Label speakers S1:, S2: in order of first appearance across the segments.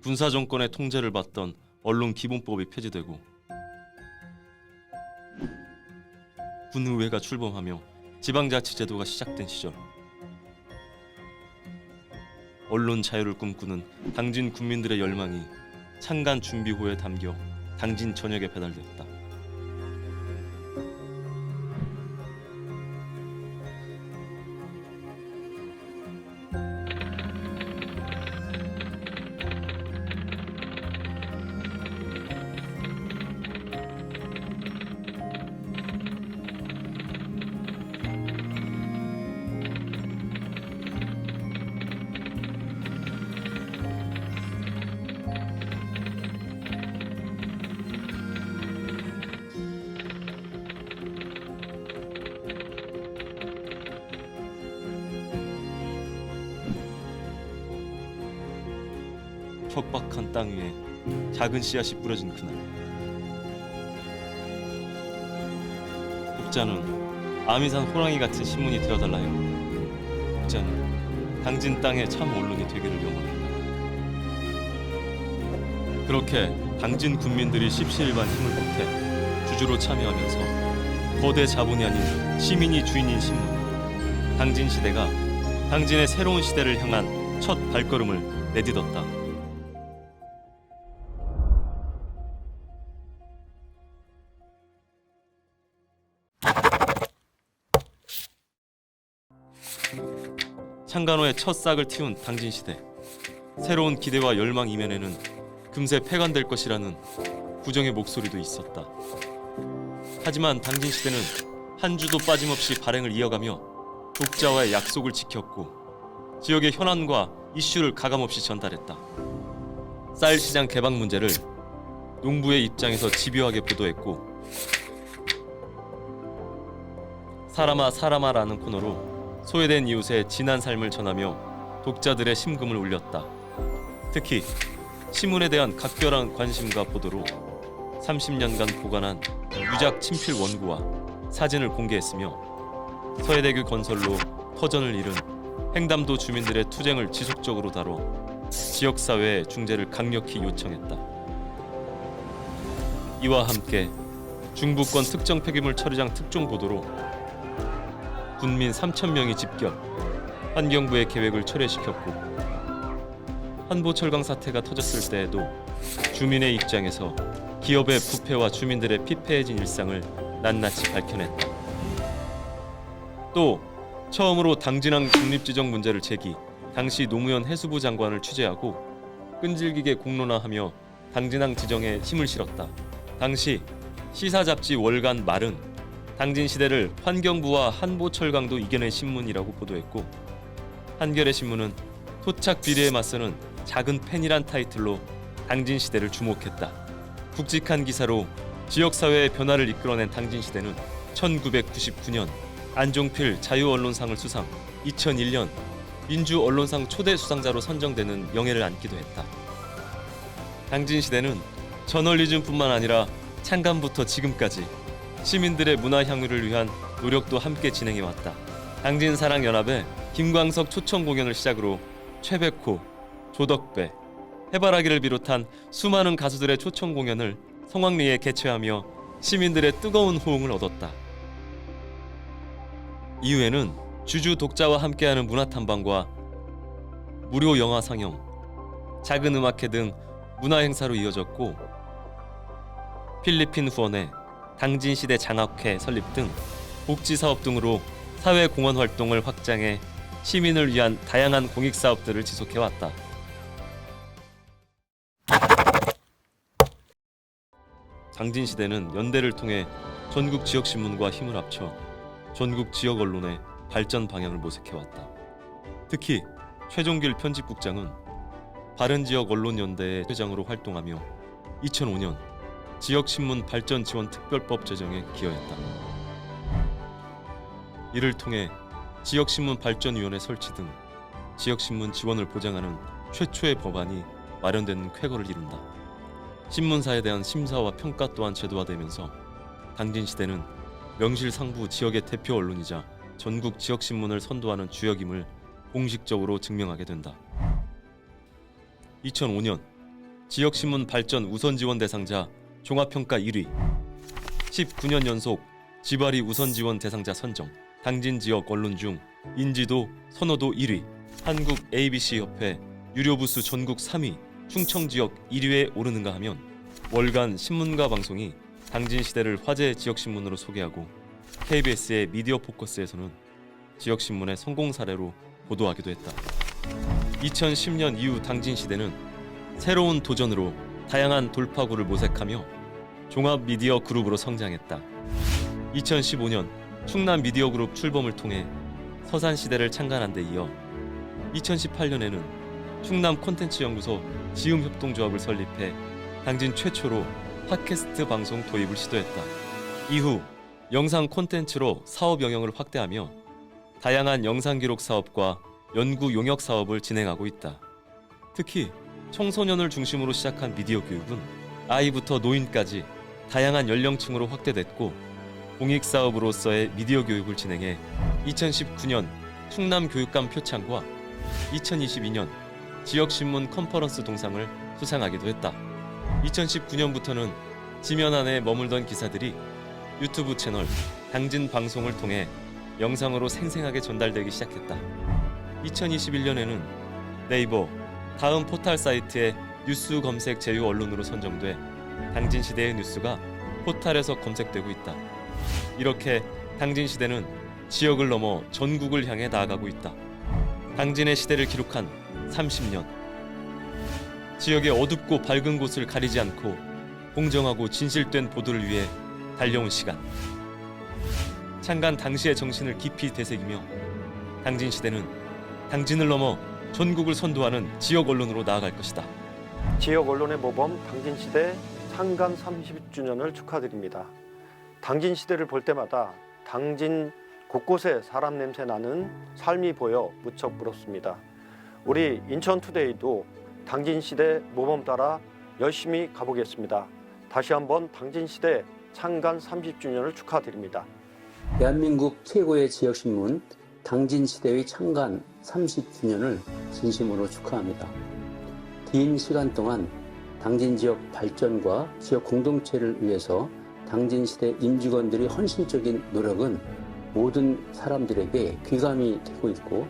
S1: 군사 정권의 통제를 받던 언론 기본법이 폐지되고 군의회가 출범하며 지방자치 제도가 시작된 시절, 언론 자유를 꿈꾸는 당진 군민들의 열망이 창간 준비호에 담겨 당진 전역에 배달됐다. 척박한 땅 위에 작은 씨앗이 뿌려진 그날, 독자는 아미산 호랑이 같은 신문이 되어달라 했고, 독자는 당진 땅의 참 언론이 되기를 영원했다. 그렇게 당진 군민들이 십시일반 힘을 보태 주주로 참여하면서 거대 자본이 아닌 시민이 주인인 신문, 당진시대가 당진의 새로운 시대를 향한 첫 발걸음을 내딛었다. 창간호의 첫 싹을 틔운 당진시대. 새로운 기대와 열망 이면에는 금세 폐간될 것이라는 부정의 목소리도 있었다. 하지만 당진시대는 한 주도 빠짐없이 발행을 이어가며 독자와의 약속을 지켰고 지역의 현안과 이슈를 가감없이 전달했다. 쌀 시장 개방 문제를 농부의 입장에서 집요하게 보도했고, 사람아 사람아라는 코너로 소외된 이웃의 진한 삶을 전하며 독자들의 심금을 울렸다. 특히 신문에 대한 각별한 관심과 보도로 30년간 보관한 유작 친필 원고와 사진을 공개했으며 서해대교 건설로 터전을 잃은 횡담도 주민들의 투쟁을 지속적으로 다뤄 지역사회의 중재를 강력히 요청했다. 이와 함께 중부권 특정 폐기물 처리장 특종 보도로 군민 3,000명이 집결, 환경부의 계획을 철회시켰고, 한보철강 사태가 터졌을 때에도 주민의 입장에서 기업의 부패와 주민들의 피폐해진 일상을 낱낱이 밝혀냈다. 또 처음으로 당진항 국립지정 문제를 제기, 당시 노무현 해수부 장관을 취재하고 끈질기게 공론화하며 당진항 지정에 힘을 실었다. 당시 시사 잡지 월간 말은 당진시대를 환경부와 한보철강도 이겨낸 신문이라고 보도했고, 한겨레 신문은 토착 비리에 맞서는 작은 펜이란 타이틀로 당진시대를 주목했다. 굵직한 기사로 지역사회의 변화를 이끌어낸 당진시대는 1999년 안종필 자유언론상을 수상, 2001년 민주언론상 초대 수상자로 선정되는 영예를 안기도 했다. 당진시대는 저널리즘뿐만 아니라 창간부터 지금까지 시민들의 문화 향유를 위한 노력도 함께 진행해왔다. 당진사랑연합의 김광석 초청 공연을 시작으로 최백호, 조덕배, 해바라기를 비롯한 수많은 가수들의 초청 공연을 성황리에 개최하며 시민들의 뜨거운 호응을 얻었다. 이후에는 주주 독자와 함께하는 문화탐방과 무료 영화 상영, 작은 음악회 등 문화행사로 이어졌고, 필리핀 후원회, 당진시대 장학회 설립 등 복지사업 등으로 사회공헌 활동을 확장해 시민을 위한 다양한 공익사업들을 지속해왔다. 당진시대는 연대를 통해 전국 지역신문과 힘을 합쳐 전국 지역 언론의 발전 방향을 모색해왔다. 특히 최종길 편집국장은 바른지역 언론연대의 회장으로 활동하며 2005년 지역신문 발전 지원 특별법 제정에 기여했다. 이를 통해 지역신문 발전위원회 설치 등 지역신문 지원을 보장하는 최초의 법안이 마련되는 쾌거를 이룬다. 신문사에 대한 심사와 평가 또한 제도화되면서 당진시대는 명실상부 지역의 대표 언론이자 전국 지역신문을 선도하는 주역임을 공식적으로 증명하게 된다. 2005년 지역신문 발전 우선 지원 대상자 종합평가 1위, 19년 연속 지바리 우선 지원 대상자 선정, 당진 지역 언론 중 인지도, 선호도 1위, 한국 ABC 협회 유료 부수 전국 3위, 충청 지역 1위에 오르는가 하면 월간 신문과 방송이 당진 시대를 화제 지역 신문으로 소개하고 KBS의 미디어 포커스에서는 지역 신문의 성공 사례로 보도하기도 했다. 2010년 이후 당진 시대는 새로운 도전으로 다양한 돌파구를 모색하며 종합 미디어 그룹으로 성장했다. 2015년 충남 미디어 그룹 출범을 통해 서산 시대를 창간한 데 이어 2018년에는 충남 콘텐츠 연구소 지음 협동조합을 설립해 당진 최초로 팟캐스트 방송 도입을 시도했다. 이후 영상 콘텐츠로 사업 영역을 확대하며 다양한 영상 기록 사업과 연구 용역 사업을 진행하고 있다. 특히 청소년을 중심으로 시작한 미디어 교육은 아이부터 노인까지 다양한 연령층으로 확대됐고 공익 사업으로서의 미디어 교육을 진행해 2019년 충남 교육감 표창과 2022년 지역신문 컨퍼런스 동상을 수상하기도 했다. 2019년부터는 지면 안에 머물던 기사들이 유튜브 채널 당진 방송을 통해 영상으로 생생하게 전달되기 시작했다. 2021년에는 네이버 다음 포털 사이트의 뉴스 검색 제휴 언론으로 선정돼 당진 시대의 뉴스가 포털에서 검색되고 있다. 이렇게 당진 시대는 지역을 넘어 전국을 향해 나아가고 있다. 당진의 시대를 기록한 30년. 지역의 어둡고 밝은 곳을 가리지 않고 공정하고 진실된 보도를 위해 달려온 시간. 창간 당시의 정신을 깊이 되새기며 당진 시대는 당진을 넘어 전국을 선도하는 지역 언론으로 나아갈 것이다.
S2: 지역 언론의 모범 당진시대 창간 30주년을 축하드립니다. 당진시대를 볼 때마다 당진 곳곳에 사람 냄새 나는 삶이 보여 무척 부럽습니다. 우리 인천투데이도 당진시대 모범 따라 열심히 가보겠습니다. 다시 한번 당진시대 창간 30주년을 축하드립니다.
S3: 대한민국 최고의 지역신문 당진시대의 창간 30주년을 진심으로 축하합니다. 긴 시간 동안 당진 지역 발전과 지역 공동체를 위해서 당진시대 임직원들의 헌신적인 노력은 모든 사람들에게 귀감이 되고 있고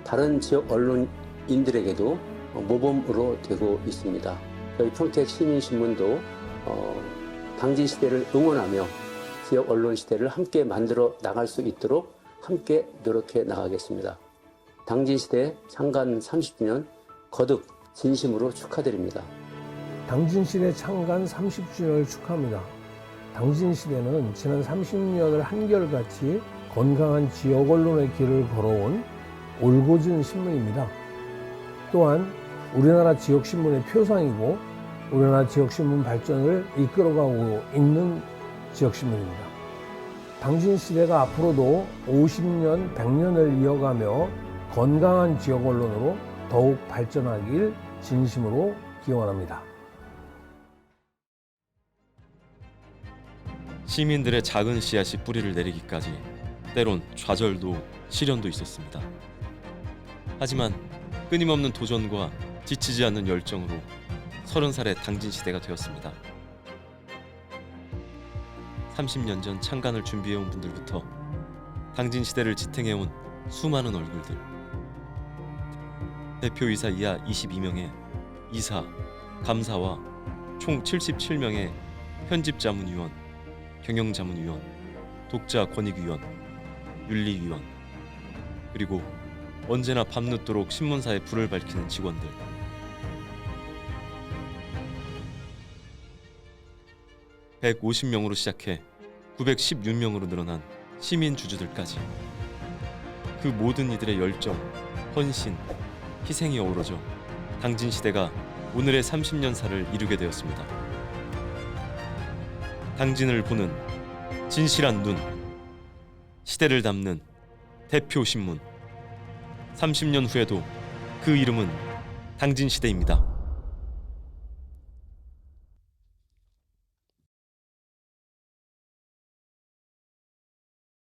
S3: 다른 지역 언론인들에게도 모범으로 되고 있습니다. 저희 평택 시민신문도 당진시대를 응원하며 지역 언론 시대를 함께 만들어 나갈 수 있도록 함께 노력해 나가겠습니다. 당진시대 창간 30주년 거듭 진심으로 축하드립니다.
S4: 당진시대 창간 30주년을 축하합니다. 당진시대는 지난 30년을 한결같이 건강한 지역 언론의 길을 걸어온 올곧은 신문입니다. 또한 우리나라 지역신문의 표상이고 우리나라 지역신문 발전을 이끌어가고 있는 지역신문입니다. 당진시대가 앞으로도 50년, 100년을 이어가며 건강한 지역 언론으로 더욱 발전하길 진심으로 기원합니다.
S1: 시민들의 작은 씨앗이 뿌리를 내리기까지 때론 좌절도 시련도 있었습니다. 하지만 끊임없는 도전과 지치지 않는 열정으로 30살의 당진시대가 되었습니다. 30년 전 창간을 준비해온 분들부터 당진시대를 지탱해온 수많은 얼굴들, 대표이사 이하 22명의 이사, 감사와 총 77명의 편집자문위원, 경영자문위원, 독자권익위원, 윤리위원, 그리고 언제나 밤늦도록 신문사에 불을 밝히는 직원들. (150명으로) 시작해 916명으로 늘어난 시민 주주들까지 그 모든 이들의 열정, 헌신, 희생이 어우러져 당진시대가 오늘의 30년사를 이루게 되었습니다. 당진을 보는 진실한 눈, 시대를 담는 대표 신문. 30년 후에도 그 이름은 당진시대입니다.